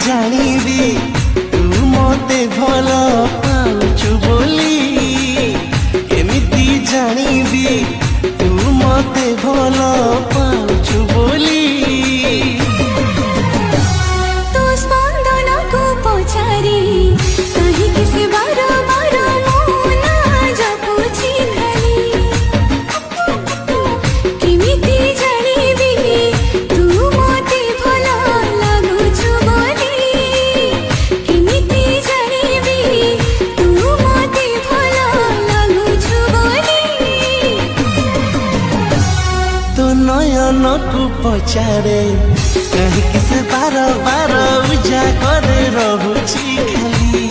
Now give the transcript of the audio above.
ଜାଣିବି ତୁ ମତେ ଭଲ ପାଉଛୁ ବୋଲି କେମିତି ଜାଣିବି ତୁ ମତେ ଭଲ ପାଉଛୁ ବୋଲି ତୋ ସ୍ପନ୍ଦନକୁ ପଚାରି କାହିଁକି ସେ ବାର ବାର ମୋ ନାଁ ଜପୁଛି ଖାଲି କେମିତି ଜାଣିବି ତୁ ମତେ ଭଲ ଲାଗୁଛୁ ବୋଲି କେମିତି ଜାଣିବି ତୁ ମତେ ଭଲ ଲାଗୁଛୁ ବୋଲି तो नयन को पचारे कहीं से बार बार उजागर रहुछि खाली